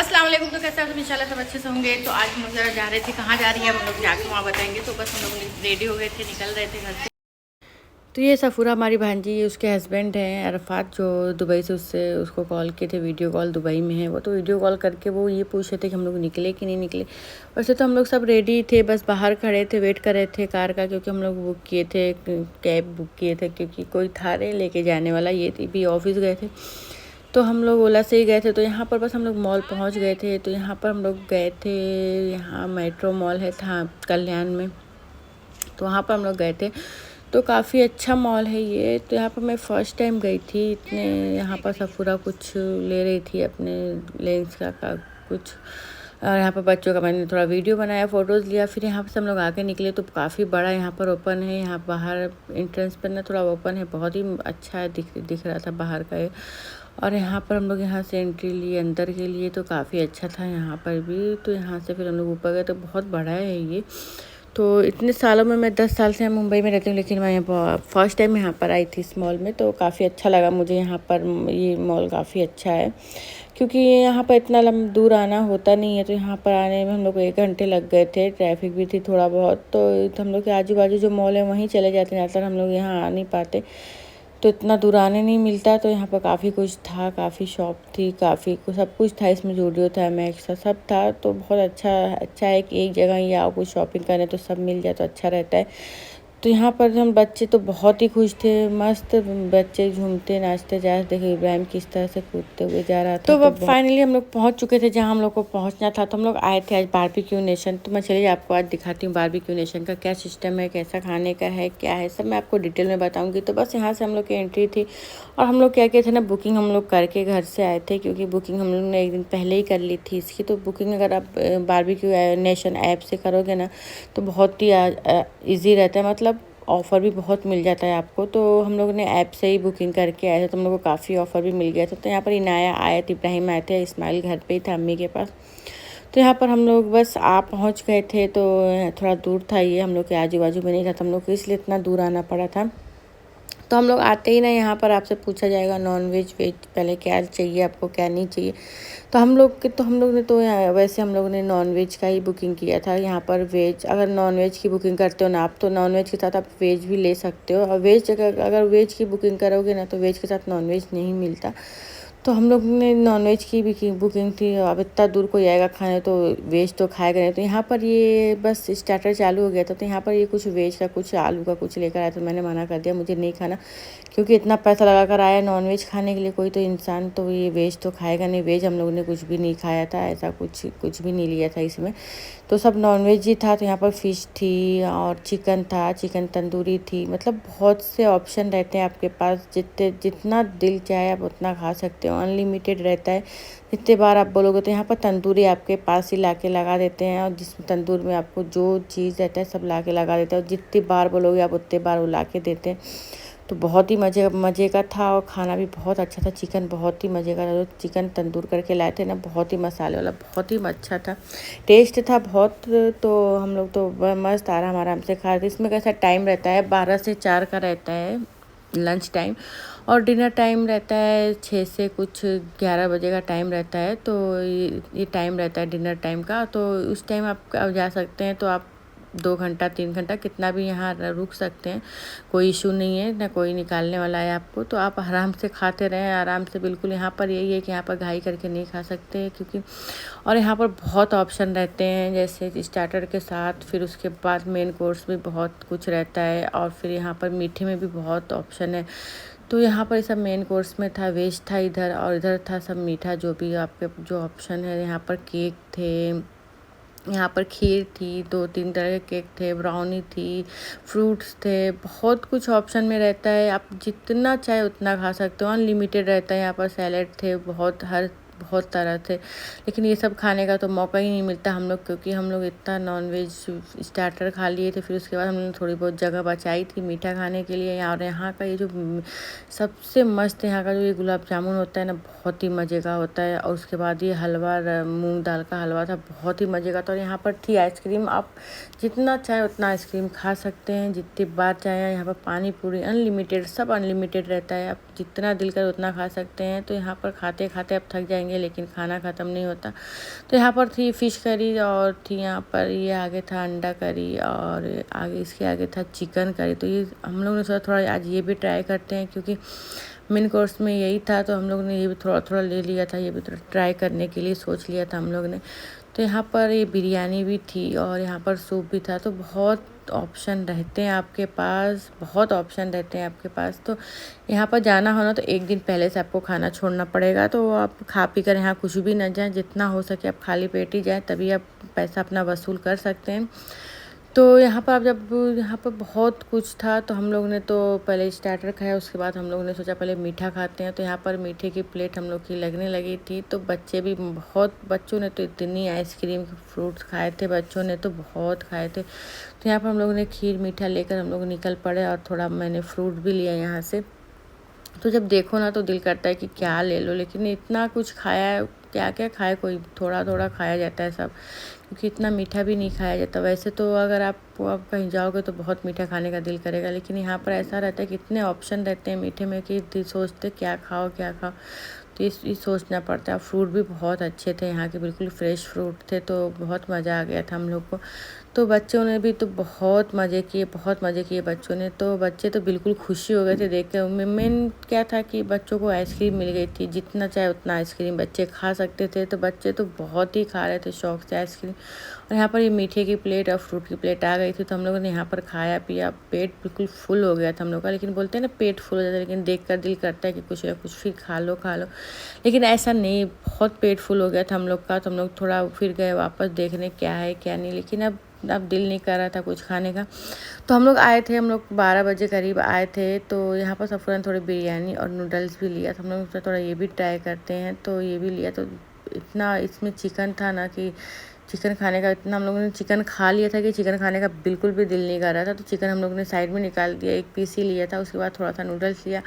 अस्सलाम वालेकुम। तो कैसे आप सब? इंशाल्लाह सब अच्छे से होंगे। तो आज हम लोग जरा जा रहे थे, कहाँ जा रही है हम लोग जाके वहाँ बताएंगे। तो बस हम लोग रेडी हो गए थे, निकल रहे थे घर से। तो ये सफ़ूरा हमारी भांजी, उसके हस्बैंड हैं अरफात, जो दुबई से उसको कॉल किए थे, वीडियो कॉल दुबई में है वो। तो वीडियो कॉल करके वो ये पूछ रहे थे कि हम लोग निकले कि नहीं निकले। वैसे तो हम लोग सब रेडी थे, बस बाहर खड़े थे, वेट कर रहे थे कार का, क्योंकि हम लोग बुक किए थे, कैब बुक किए थे, क्योंकि कोई था नहीं लेके जाने वाला। ये भी ऑफिस गए थे, तो हम लोग ओला से ही गए थे। तो यहाँ पर बस हम लोग मॉल पहुँच गए थे। तो यहाँ पर हम लोग गए थे, यहाँ मेट्रो मॉल है था कल्याण में, तो वहाँ पर हम लोग गए थे। तो काफ़ी अच्छा मॉल है ये। तो यहाँ पर मैं फ़र्स्ट टाइम गई थी। इतने यहाँ पर सफ़ूरा कुछ ले रही थी अपने लेंस का कुछ, और यहाँ पर बच्चों का मैंने थोड़ा वीडियो बनाया, फ़ोटोज़ लिया। फिर यहाँ पर हम लोग आके निकले तो काफ़ी बड़ा यहाँ पर ओपन है। यहाँ बाहर एंट्रेंस पर ना थोड़ा ओपन है, बहुत ही अच्छा है, दिख रहा था बाहर का ये। और यहाँ पर हम लोग यहाँ से एंट्री लिए अंदर के लिए, तो काफ़ी अच्छा था यहाँ पर भी। तो यहाँ से फिर हम लोग ऊपर गए, तो बहुत बड़ा है ये। तो इतने सालों में, मैं 10 साल से मुंबई में रहती हूँ, लेकिन मैं यहाँ फर्स्ट टाइम यहाँ पर आई थी इस मॉल में। तो काफ़ी अच्छा लगा मुझे यहाँ पर, ये मॉल काफ़ी अच्छा है, क्योंकि यहाँ पर इतना दूर आना होता नहीं है। तो यहाँ पर आने में हम लोग को 1 घंटे लग गए थे, ट्रैफिक भी थी थोड़ा बहुत। तो हम लोग के आजू बाजू जो मॉल है वहीं चले जाते हैं, ज़्यादातर हम लोग यहाँ आ नहीं पाते, तो इतना दूर आने नहीं मिलता। तो यहाँ पर काफ़ी कुछ था, काफ़ी शॉप थी, काफ़ी सब कुछ था इसमें, जूडियो था, मैक्स था, सब था। तो बहुत अच्छा है कि एक जगह ही आओ कुछ शॉपिंग करने, तो सब मिल जाए तो अच्छा रहता है। तो यहाँ पर हम बच्चे तो बहुत ही खुश थे, मस्त बच्चे झूमते नाचते जा रहे। देखो इब्राहिम किस तरह से कूदते हुए जा रहा था। तो अब फाइनली हम लोग पहुँच चुके थे जहाँ हम लोग को पहुँचना था। तो हम लोग आए थे आज बारबेक्यू नेशन। तो मैं चलिए आपको आज दिखाती हूँ बारबेक्यू नेशन का क्या सिस्टम है, कैसा खाने का है, क्या है, सब मैं आपको डिटेल में बताऊँगी। तो बस यहाँ से हम लोग की एंट्री थी, और हम लोग क्या किए थे ना, बुकिंग हम लोग करके घर से आए थे, क्योंकि बुकिंग हम लोग ने 1 दिन पहले ही कर ली थी इसकी। तो बुकिंग अगर आप बारबेक्यू नेशन ऐप से करोगे ना, तो बहुत ही ईजी रहता है, मतलब ऑफ़र भी बहुत मिल जाता है आपको। तो हम लोग ने ऐप से ही बुकिंग करके आए थे, तो हम लोग को काफ़ी ऑफ़र भी मिल गया था। तो यहाँ पर इनाया आए थे, इब्राहिम आए थे, इस्माइल घर पे ही था अम्मी के पास। तो यहाँ पर हम लोग बस पहुँच गए थे। तो थोड़ा दूर था ये, हम लोग के आजू बाजू में नहीं था, तो हम लोग को इसलिए इतना दूर आना पड़ा था। तो हम लोग आते ही ना, यहाँ पर आपसे पूछा जाएगा नॉन वेज वेज पहले क्या चाहिए आपको, क्या नहीं चाहिए। तो हम लोग ने तो वैसे हम लोग ने नॉन वेज का ही बुकिंग किया था। यहाँ पर वेज, अगर नॉन वेज की बुकिंग करते हो ना आप, तो नॉन वेज के साथ आप वेज भी ले सकते हो। और वेज अगर वेज की बुकिंग करोगे ना, तो वेज के साथ नॉन वेज नहीं मिलता। तो हम लोग ने नॉनवेज की भी बुकिंग थी। अब इतना दूर कोई आएगा खाने, तो वेज तो खाएगा नहीं। तो यहाँ पर ये बस स्टार्टर चालू हो गया था। तो यहाँ पर ये कुछ वेज का, कुछ आलू का कुछ लेकर आया। तो मैंने मना कर दिया, मुझे नहीं खाना, क्योंकि इतना पैसा लगा कर आया नॉनवेज खाने के लिए कोई तो इंसान, तो ये वेज तो खाएगा नहीं। वेज हम लोग ने कुछ भी नहीं खाया था, ऐसा कुछ भी नहीं लिया था इसमें। तो सब नॉनवेज ही था। तो यहाँ पर फ़िश थी और चिकन था, चिकन तंदूरी थी, मतलब बहुत से ऑप्शन रहते हैं आपके पास, जितना दिल चाहे आप उतना खा सकते हो, अनलिमिटेड रहता है। जितने बार आप बोलोगे, तो यहाँ पर तंदूरी आपके पास ही लाके लगा देते हैं, और जिस तंदूर में आपको जो चीज़ रहता है सब लाके लगा देते हैं, और जितनी बार बोलोगे आप उतने बार वो लाके देते हैं। तो बहुत ही मज़े का था, और खाना भी बहुत अच्छा था। चिकन बहुत ही मज़े का था, जो चिकन तंदूर करके लाए थे ना, बहुत ही मसाले वाला, बहुत ही अच्छा था, टेस्ट था बहुत। तो हम लोग तो मस्त आराम से खा रहे थे। इसमें कैसा टाइम रहता है, 12 से 4 का रहता है लंच टाइम, और डिनर टाइम रहता है 6 से कुछ 11 बजे का टाइम रहता है। तो ये टाइम रहता है डिनर टाइम का। तो उस टाइम आप जा सकते हैं, तो आप 2 घंटा 3 घंटा कितना भी यहाँ रुक सकते हैं, कोई इशू नहीं है, ना कोई निकालने वाला है आपको। तो आप आराम से खाते रहें, आराम से बिल्कुल। यहाँ पर यही है कि यहाँ पर घाई करके नहीं खा सकते, क्योंकि और यहाँ पर बहुत ऑप्शन रहते हैं, जैसे स्टार्टर के साथ, फिर उसके बाद मेन कोर्स भी बहुत कुछ रहता है, और फिर यहाँ पर मीठे में भी बहुत ऑप्शन है। तो यहाँ पर सब मेन कोर्स में था, वेज था इधर, और इधर था सब मीठा, जो भी आपके जो ऑप्शन है। यहाँ पर केक थे, यहाँ पर खीर थी, 2-3 तरह के केक थे, ब्राउनी थी, फ्रूट्स थे, बहुत कुछ ऑप्शन में रहता है। आप जितना चाहे उतना खा सकते हो, अनलिमिटेड रहता है। यहाँ पर सैलेड थे, बहुत तरह थे, लेकिन ये सब खाने का तो मौका ही नहीं मिलता हम लोग, क्योंकि हम लोग इतना नॉनवेज स्टार्टर खा लिए थे। फिर उसके बाद हमने थोड़ी बहुत जगह बचाई थी मीठा खाने के लिए। और यहाँ का ये जो सबसे मस्त यहाँ का जो ये गुलाब जामुन होता है ना, बहुत ही मज़े का होता है। और उसके बाद ये हलवा, मूंग दाल का हलवा था, बहुत ही मज़े का था। और यहाँ पर थी आइसक्रीम, आप जितना चाहे उतना आइसक्रीम खा सकते हैं, जितनी बार चाहे। यहाँ पर पानी पूरी अनलिमिटेड, सब अनलिमिटेड रहता है। आप जितना दिल कर उतना खा सकते हैं। तो यहाँ पर खाते खाते अब थक जाएंगे, लेकिन खाना ख़त्म नहीं होता। तो यहाँ पर थी फ़िश करी और थी यहाँ पर ये आगे था अंडा करी और आगे इसके आगे था चिकन करी। तो ये हम लोग ने सोचा थोड़ा आज ये भी ट्राई करते हैं, क्योंकि मेन कोर्स में यही था। तो हम लोग ने ये भी थोड़ा थोड़ा ले लिया था, ये भी थोड़ा ट्राई करने के लिए सोच लिया था हम लोग ने। तो यहाँ पर ये बिरयानी भी थी और यहाँ पर सूप भी था। तो बहुत ऑप्शन रहते हैं आपके पास, बहुत ऑप्शन रहते हैं आपके पास। तो यहाँ पर जाना हो ना तो एक दिन पहले से आपको खाना छोड़ना पड़ेगा। तो आप खा पी कर यहाँ कुछ भी न जाएं, जितना हो सके आप खाली पेट ही जाएं, तभी आप पैसा अपना वसूल कर सकते हैं। तो यहाँ पर जब यहाँ पर बहुत कुछ था, तो हम लोग ने तो पहले स्टार्टर खाया, उसके बाद हम लोग ने सोचा पहले मीठा खाते हैं। तो यहाँ पर मीठे की प्लेट हम लोग की लगने लगी थी। तो बच्चे भी बच्चों ने तो इतनी आइसक्रीम फ्रूट्स खाए थे, बच्चों ने तो बहुत खाए थे। तो यहाँ पर हम लोग ने खीर मीठा लेकर हम लोग निकल पड़े और थोड़ा मैंने फ्रूट भी लिया यहाँ से। तो जब देखो ना तो दिल करता है कि क्या ले लो, लेकिन इतना कुछ खाया है, क्या क्या खाए, कोई थोड़ा थोड़ा खाया जाता है सब, क्योंकि इतना मीठा भी नहीं खाया जाता। वैसे तो अगर आप कहीं जाओगे तो बहुत मीठा खाने का दिल करेगा, लेकिन यहाँ पर ऐसा रहता है कि इतने ऑप्शन रहते हैं मीठे में कि सोचते क्या खाओ क्या खाओ। तो ये सोचना पड़ता है। फ्रूट भी बहुत अच्छे थे यहाँ के, बिल्कुल फ्रेश फ्रूट थे। तो बहुत मज़ा आ गया था हम लोग को। तो बच्चों ने भी तो बहुत मज़े किए, बहुत मज़े किए बच्चों ने। तो बच्चे तो बिल्कुल खुशी हो गए थे देख कर। मेन क्या था कि बच्चों को आइसक्रीम मिल गई थी, जितना चाहे उतना आइसक्रीम बच्चे खा सकते थे। तो बच्चे तो बहुत ही खा रहे थे शौक से आइसक्रीम। और यहाँ पर ये मीठे की प्लेट और फ्रूट की प्लेट आ गई थी। तो हम लोगों ने यहाँ पर खाया पिया, पेट बिल्कुल फुल हो गया था हम लोग का। लेकिन बोलते हैं ना पेट फुल हो जाता है, लेकिन देख कर दिल करता है कि कुछ ना कुछ फिर खा लो। लेकिन ऐसा नहीं, बहुत पेट फुल हो गया था हम लोग का। तो हम लोग थोड़ा फिर गए वापस देखने क्या है क्या नहीं, लेकिन अब दिल नहीं कर रहा था कुछ खाने का। तो हम लोग आए थे, हम लोग 12 बजे करीब आए थे। तो यहाँ पर सफ़रन थोड़ी बिरयानी और नूडल्स भी लिया था। हम लोग थोड़ा ये भी ट्राई करते हैं, तो ये भी लिया। तो इतना इसमें चिकन था ना कि चिकन खाने का इतना हम लोगों ने चिकन खा लिया था कि चिकन खाने का बिल्कुल भी दिल नहीं कर रहा था। तो चिकन हम लोग ने साइड में निकाल दिया, एक पीस ही लिया था। उसके बाद थोड़ा सा नूडल्स लिया,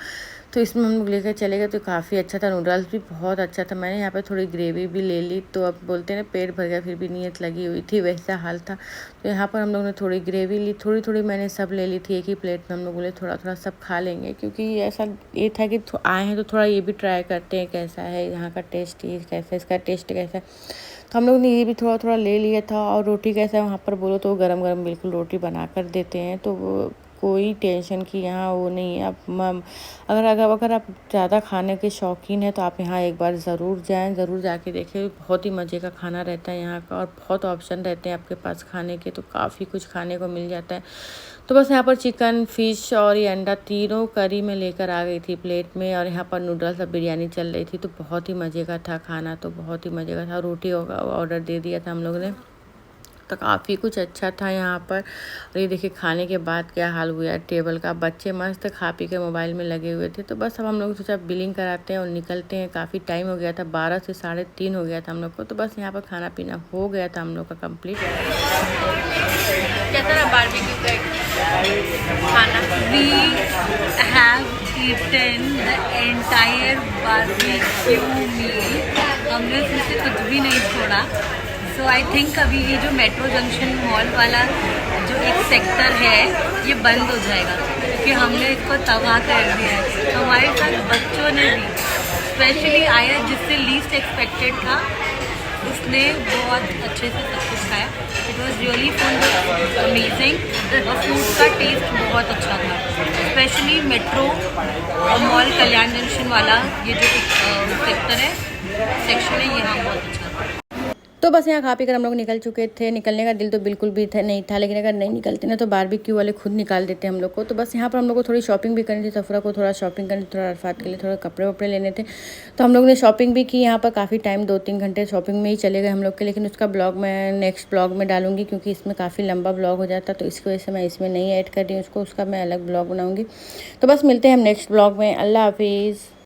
तो इसमें हम लोग लेकर चले गए। तो काफ़ी अच्छा था, नूडल्स भी बहुत अच्छा था। मैंने यहाँ पे थोड़ी ग्रेवी भी ले ली। तो अब बोलते हैं ना पेट भर गया, फिर भी नीयत लगी हुई थी, वैसा हाल था। तो यहाँ पर हम लोग ने थोड़ी ग्रेवी ली, थोड़ी थोड़ी मैंने सब ले ली थी एक ही प्लेट में। हम लोग बोले थोड़ा थोड़ा सब खा लेंगे, क्योंकि ऐसा ये था कि आए हैं तो थोड़ा ये भी ट्राई करते हैं कैसा है यहाँ का टेस्ट, ये कैसा इसका टेस्ट कैसा है। तो हम लोग ने ये भी थोड़ा थोड़ा ले लिया था। और रोटी कैसा है वहाँ पर बोलो तो गरम गरम बिल्कुल रोटी बना कर देते हैं। तो वो कोई टेंशन की यहाँ वो नहीं है। आप अगर आप ज़्यादा खाने के शौकीन हैं तो आप यहाँ एक बार ज़रूर जाएं, ज़रूर जाके देखें। बहुत ही मज़े का खाना रहता है यहाँ का, और बहुत ऑप्शन रहते हैं आपके पास खाने के। तो काफ़ी कुछ खाने को मिल जाता है। तो बस यहाँ पर चिकन, फिश और ये अंडा तीनों करी में लेकर आ गई थी प्लेट में। और यहाँ पर नूडल्स और बिरयानी चल रही थी। तो बहुत ही मज़े का था खाना, तो बहुत ही मज़े का था। रोटी ऑर्डर दे दिया था हम लोग ने। तो काफ़ी कुछ अच्छा था यहाँ पर। और ये देखिए खाने के बाद क्या हाल हुआ टेबल का। बच्चे मस्त खा पी के मोबाइल में लगे हुए थे। तो बस अब हम लोग सोचा बिलिंग कराते हैं और निकलते हैं। काफ़ी टाइम हो गया था, 12 से 3:30 हो गया था हम लोग को। तो बस यहाँ पर खाना पीना हो गया था हम लोग का कंप्लीट। कैसा रहा बारबेक्यू का खाना? We have eaten the entire barbecue meal. हमने उसमें से कुछ भी नहीं छोड़ा। सो आई थिंक अभी ये जो मेट्रो जंक्शन मॉल वाला जो एक सेक्टर है ये बंद हो जाएगा, क्योंकि हमने इसको तबाह कर दिया है। हमारे साथ बच्चों ने भी स्पेशली आया, जिससे लीस्ट एक्सपेक्टेड था, उसने बहुत अच्छे से सब कुछ खाया। It was really fun, amazing. और फूड का टेस्ट बहुत अच्छा था, स्पेशली मेट्रो और मॉल कल्याण जंक्शन वाला ये जो सेक्टर है, सेक्शन है, यहाँ बहुत अच्छा था। तो बस यहाँ खा पी कर हम लोग निकल चुके थे। निकलने का दिल तो बिल्कुल भी नहीं था, लेकिन अगर नहीं निकलते ना तो बारबेक्यू वाले खुद निकाल देते हम लोग को। तो बस यहाँ पर हम लोग को थोड़ी शॉपिंग भी करनी थी, सफ़रा को थोड़ा शॉपिंग करनी थी, थोड़ा अरफात के लिए थोड़ा कपड़े वपड़े लेने थे। तो हम लोग ने शॉपिंग भी की यहाँ पर काफ़ी टाइम, 2-3 घंटे शॉपिंग में ही चले गए हम लोग के। लेकिन उसका ब्लॉग मैं नेक्स्ट ब्लॉग में डालूंगी, क्योंकि इसमें काफ़ी लंबा ब्लॉग हो जाता। तो इसकी वजह से मैं इसमें नहीं ऐड कर रही हूँ उसको, उसका मैं अलग ब्लॉग बनाऊँगी। तो बस मिलते हैं हम नेक्स्ट ब्लॉग में। अल्लाह हाफिज़।